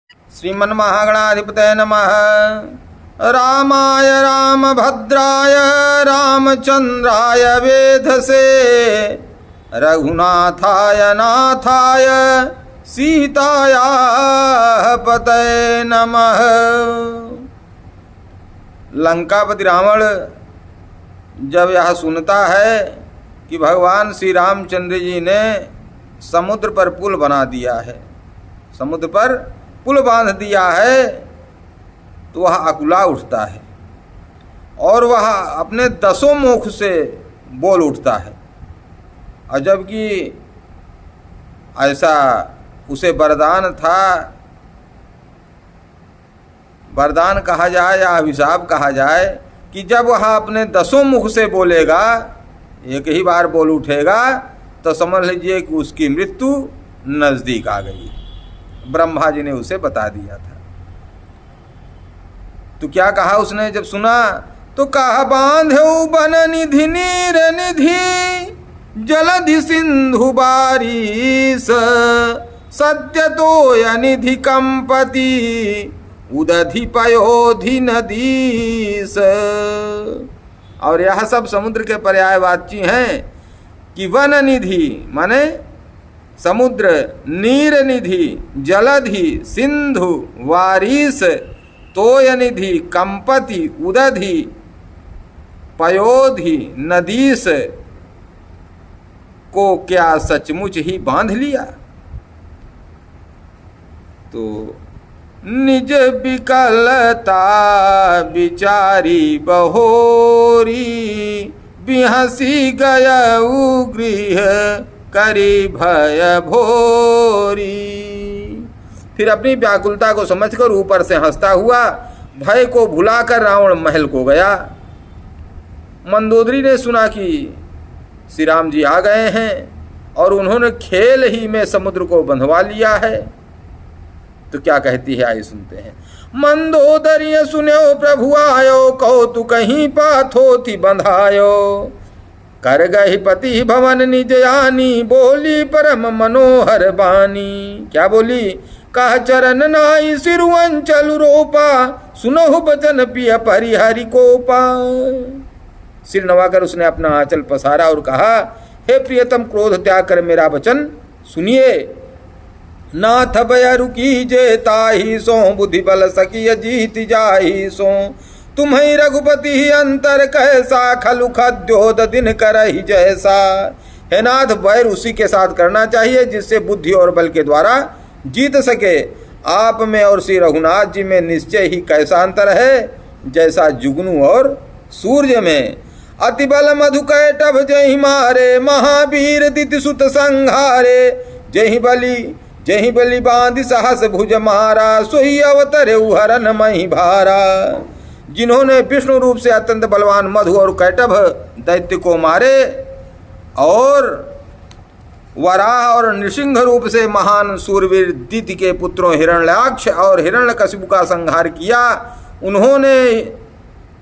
श्रीमन्महागणाधिपतये नमः। रामाय रामभद्राय रामचन्द्राय वेधसे रघुनाथाय नाथाय सीतायाः पतये नमः। लंकापति रावण जब यह सुनता है कि भगवान श्री रामचंद्र जी ने समुद्र पर पुल बना दिया है, समुद्र पर पुल बांध दिया है, तो वह अकुला उठता है और वह अपने 10 मुख से बोल उठता है। और जबकि ऐसा उसे वरदान था, वरदान कहा जाए या अभिशाप कहा जाए, कि जब वह अपने 10 मुख से बोलेगा, एक ही बार बोल उठेगा, तो समझ लीजिए कि उसकी मृत्यु नज़दीक आ गई। ब्रह्मा जी ने उसे बता दिया था। तो क्या कहा उसने जब सुना, तो कहा बांधो बन निधि नीर निधि जलधि सिंधु बारिश सत्य तोय निधि कंपति उदधि पयोधि नदीस। और यह सब समुद्र के पर्यायवाची हैं कि वन निधि माने समुद्र, नीर निधि, जलधि, सिंधु, वारिस, तोय निधि, कंपति, उदधि, पयोधि, नदीस को क्या सचमुच ही बांध लिया। तो निज विकलता विचारी बहोरी बिहसी गयऊ गृह करी भय भोरी। फिर अपनी व्याकुलता को समझकर ऊपर से हंसता हुआ भय को भुलाकर रावण महल को गया। मंदोदरी ने सुना कि श्री राम जी आ गए हैं और उन्होंने खेल ही में समुद्र को बंधवा लिया है। तो क्या कहती है, आइए सुनते हैं। मंदोदरी सुन्यो प्रभु आयो कौतुक कहीं पाथोति बंधायो कर गही पति भवन निज यानी बोली परम मनोहर बानी। क्या बोली, कह चरण नाई सिरुअंचल रोपा सुनहु बचन पिय परिहरि कोपा। सिर नवाकर उसने अपना आंचल पसारा और कहा, हे प्रियतम क्रोध त्याग कर मेरा वचन सुनिए। नाथ भय रुकी जे ताही सो बुद्धि बल सकिय जीत जाही सो तुम्हें रघुपति ही अंतर कैसा खलु खद्योद दिन करहि जैसा। हे नाथ, वैर उसी के साथ करना चाहिए जिससे बुद्धि और बल के द्वारा जीत सके। आप में और श्री रघुनाथ जी में निश्चय ही कैसा अंतर है, जैसा जुगनू और सूर्य में। अति बल मधु कैटभ जहि मारे महावीर दिति सुत संहारे जहि बलि बांधि सहस भुज मारा सोही अवतरे हरन मही भारा। जिन्होंने विष्णु रूप से अत्यंत बलवान मधु और कैटभ दैत्य को मारे और वराह और नृसिंह रूप से महान सूरवीर दिति के पुत्रों हिरण्याक्ष और हिरण्यकशिपु का संहार किया, उन्होंने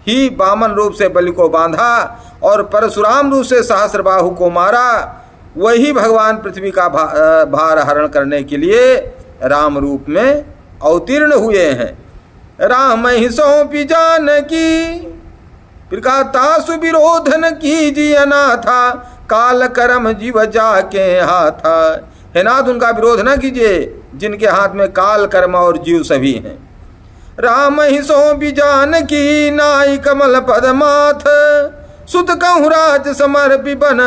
ही वामन रूप से बलि को बांधा और परशुराम रूप से सहस्रबाहु को मारा। वही भगवान पृथ्वी का भार हरण करने के लिए राम रूप में अवतीर्ण हुए हैं। राम ही सौंपी जानकी तासु विरोधन कीजिए अनाथा काल करम जीव जाके हाथा। हे नाथ, उनका विरोध न कीजिए जिनके हाथ में काल कर्म और जीव सभी हैं। राम ही सौंपी जानकी नाई कमल पद माथ सुत कहूँ राज समर्पि बन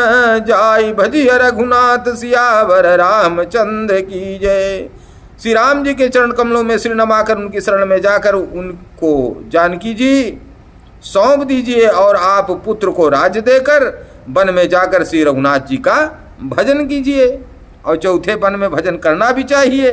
जाई भजिय रघुनाथ सियावर रामचंद्र की जय। श्री राम जी के चरण कमलों में सिर नमाकर उनकी शरण में जाकर उनको जानकी जी सौंप दीजिए और आप पुत्र को राज्य देकर वन में जाकर श्री रघुनाथ जी का भजन कीजिए। और चौथे वन में भजन करना भी चाहिए।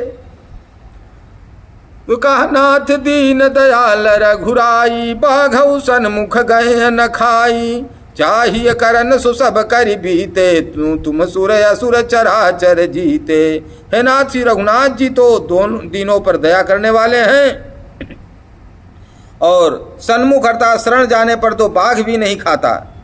तो कहा, नाथ दीन दयाल रघुराई बाघौ सन्मुख गए न खाई चाहिए करन सो सब करि बीते तुम सुर असुर चराचर जीते। हे नाथ, श्री रघुनाथ जी तो दोनों दिनों पर दया करने वाले हैं और सन्मुख अर्थात शरण जाने पर तो बाघ भी नहीं खाता।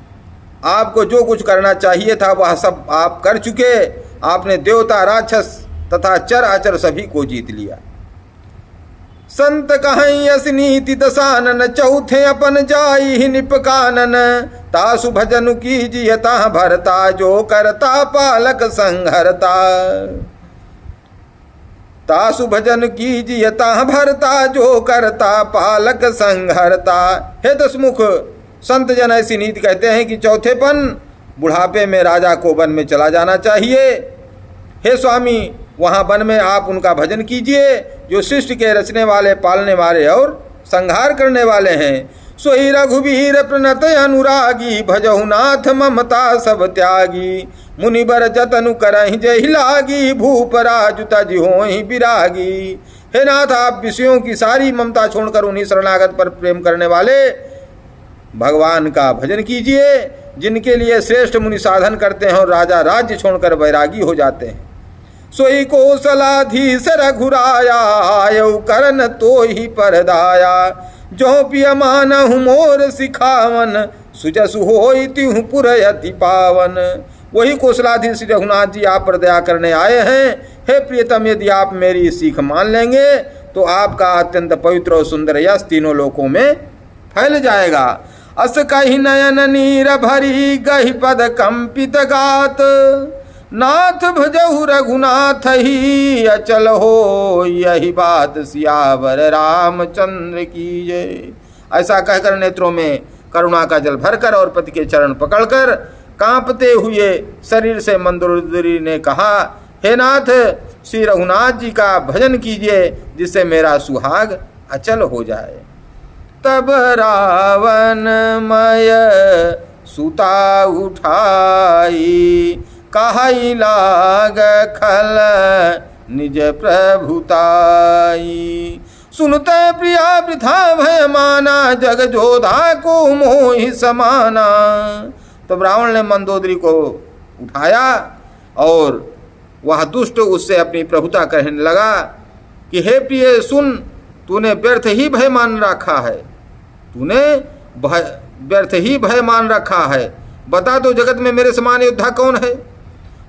आपको जो कुछ करना चाहिए था वह सब आप कर चुके। आपने देवता राक्षस तथा चर अचर सभी को जीत लिया। संत कहीं यस नीति दसानन, चौथे अपन जाई ही निपकानन। तासु भजन कीजिए ता भरता, जो करता पालक संहरता। तासु भजन कीजिए ता भरता, जो करता पालक संहरता। हे दसमुख, संत जन ऐसी नीति कहते हैं कि चौथेपन बुढ़ापे में राजा को वन में चला जाना चाहिए। हे स्वामी, वहाँ वन में आप उनका भजन कीजिए जो सृष्टि के रचने वाले, पालने वाले और संहार करने वाले हैं। सोई रघुवीर प्रणत अनुरागी, भजहु नाथ ममता सब त्यागी। मुनिबर जतनु करहि जहि लागी, भूप राजु तजि होहि विरागी। हे नाथ, आप विषयों की सारी ममता छोड़कर उन्हीं शरणागत पर प्रेम करने वाले भगवान का भजन कीजिए, जिनके लिए श्रेष्ठ मुनि साधन करते हैं और राजा राज्य छोड़कर वैरागी हो जाते हैं। सोई कौशलाधीश रघुराया, आयु करन तो ही परदाया। जो पिय मानहु मोर सिखावन, सुजसु होई तिहु पुर अति पावन। वही कौशलाधीश रघुनाथ जी आप पर दया करने आए हैं। हे प्रियतम, यदि आप मेरी सीख मान लेंगे तो आपका अत्यंत पवित्र और सुंदर यश तीनों लोकों में फैल जाएगा। अस कहि नयन नीर भरी, गहि पद कंपित गात। नाथ भजहु रघुनाथ ही, अचल हो यही बात सियावर रामचंद्र की जय। ऐसा कहकर नेत्रों में करुणा का जल भरकर और पति के चरण पकड़कर कांपते हुए शरीर से मंदोदरी ने कहा, हे नाथ, श्री रघुनाथ जी का भजन कीजिए जिससे मेरा सुहाग अचल हो जाए। तब रावण मय सुता उठाई, कहाई लाग खल निज प्रभुताई। सुनते प्रिया वृथा भय माना, जग जोधा को मोहि समाना। तब रावण ने मंदोदरी को उठाया और वह दुष्ट उससे अपनी प्रभुता कहने लगा कि हे प्रिय, सुन, तूने व्यर्थ ही भय मान रखा है, तूने व्यर्थ ही भय मान रखा है। बता दो, जगत में मेरे समान योद्धा कौन है?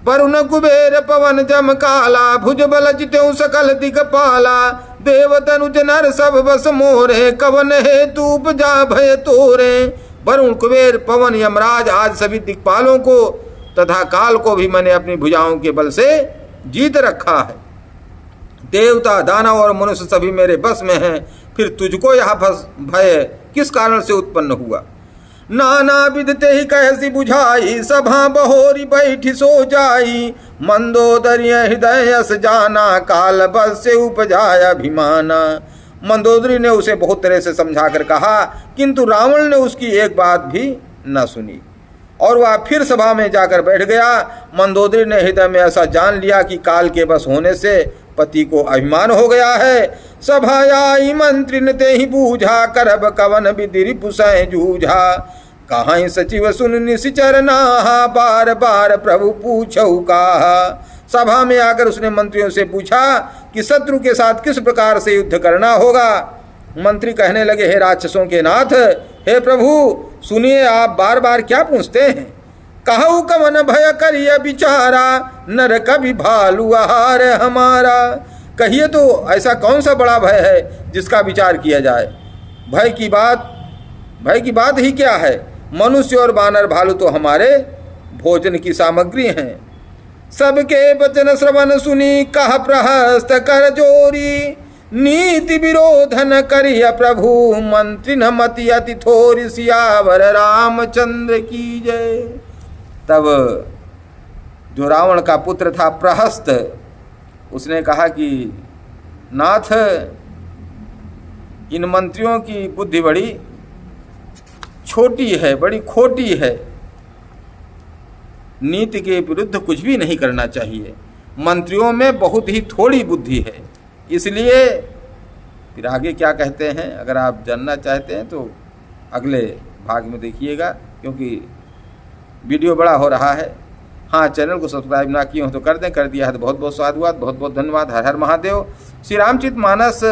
वरुण कुबेर पवन जम काला, भुज बल जित्यु सकल दिगपाला। देव तनुज नर सब बस मोरे, कवन हेतु उपजा भय तोरे। वरुण कुबेर पवन यमराज आज सभी दिक्पालों को तथा काल को भी मैंने अपनी भुजाओं के बल से जीत रखा है। देवता, दानव और मनुष्य सभी मेरे बस में हैं, फिर तुझको यह भय किस कारण से उत्पन्न हुआ? नाना विधते ही कैसी बुझाई, सभा बहोरी बैठी सो जाई। मंदोदरी हृदय यस जाना, काल बस से उपजाया अभिमाना। मंदोदरी ने उसे बहुत तरह से समझाकर कहा, किंतु रावण ने उसकी एक बात भी न सुनी और वह फिर सभा में जाकर बैठ गया। मंदोदरी ने हृदय में ऐसा जान लिया कि काल के बस होने से पति को अभिमान हो गया है। सभा आई मंत्री ने ते ही बूझा, करब कवन विधि रिपुसै जूझा। कहाँ सचिव सुन निश्चर नाहा, बार बार प्रभु पूछऊ काहा। सभा में आकर उसने मंत्रियों से पूछा कि शत्रु के साथ किस प्रकार से युद्ध करना होगा। मंत्री कहने लगे, हे राक्षसों के नाथ, हे प्रभु, सुनिए, आप बार बार क्या पूछते हैं? कहू कवन भय करिय विचारा, नर कभी भालू आहार हमारा। कहिए तो ऐसा कौन सा बड़ा भय है जिसका विचार किया जाए? भय की बात ही क्या है? मनुष्य और बानर भालू तो हमारे भोजन की सामग्री हैं। सबके वचन श्रवण सुनी, कह प्रहस्त कर जोरी। नीति विरोधन करिय प्रभु, मंत्री न मति अति थोरी। सियावर रामचंद्र की जय। तब जो रावण का पुत्र था प्रहस्त, उसने कहा कि नाथ, इन मंत्रियों की बुद्धि बड़ी छोटी है, बड़ी खोटी है। नीति के विरुद्ध कुछ भी नहीं करना चाहिए। मंत्रियों में बहुत ही थोड़ी बुद्धि है। इसलिए फिर आगे क्या कहते हैं, अगर आप जानना चाहते हैं तो अगले भाग में देखिएगा, क्योंकि वीडियो बड़ा हो रहा है। हाँ, चैनल को सब्सक्राइब ना किए हो तो कर दें, कर दिया है तो बहुत बहुत साधुवाद, बहुत बहुत धन्यवाद। हर हर महादेव। श्री रामचरितमानस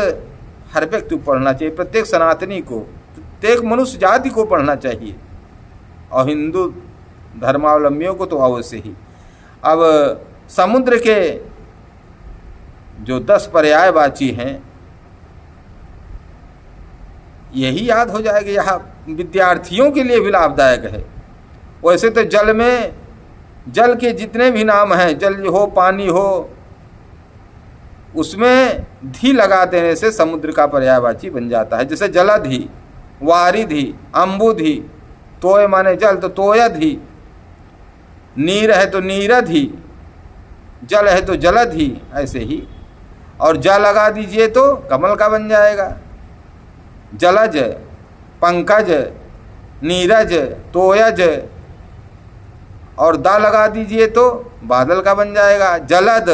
हर व्यक्ति को पढ़ना चाहिए, प्रत्येक सनातनी को, प्रत्येक मनुष्य जाति को पढ़ना चाहिए, और हिंदू धर्मावलंबियों को तो अवश्य ही। अब समुद्र के जो 10 पर्यायवाची हैं यही याद हो जाएगा। यह विद्यार्थियों के लिए भी लाभदायक है। वैसे तो जल में, जल के जितने भी नाम हैं, जल हो, पानी हो, उसमें धी लगा देने से समुद्र का पर्यायवाची बन जाता है। जैसे जलधि, वारिधि, अम्बुधि, तोय माने जल तो तोयधि, नीर है तो नीरधि, जल है तो जलधि, ऐसे ही। और जा लगा दीजिए तो कमल का बन जाएगा। जलज, पंकज, नीरज, तोयज, और दा लगा दीजिए तो बादल का बन जाएगा। जलद,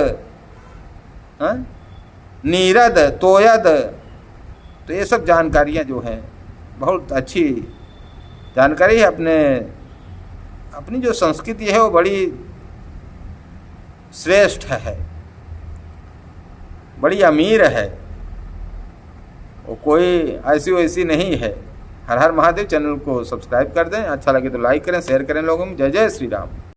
नीरद, तोयद। तो ये सब जानकारियाँ जो हैं बहुत अच्छी जानकारी है। अपनी जो संस्कृति है वो बड़ी श्रेष्ठ है, बड़ी अमीर है, वो कोई ऐसी वैसी नहीं है। हर हर महादेव। चैनल को सब्सक्राइब कर दें, अच्छा लगे तो लाइक करें, शेयर करें लोगों में। जय जय श्री राम।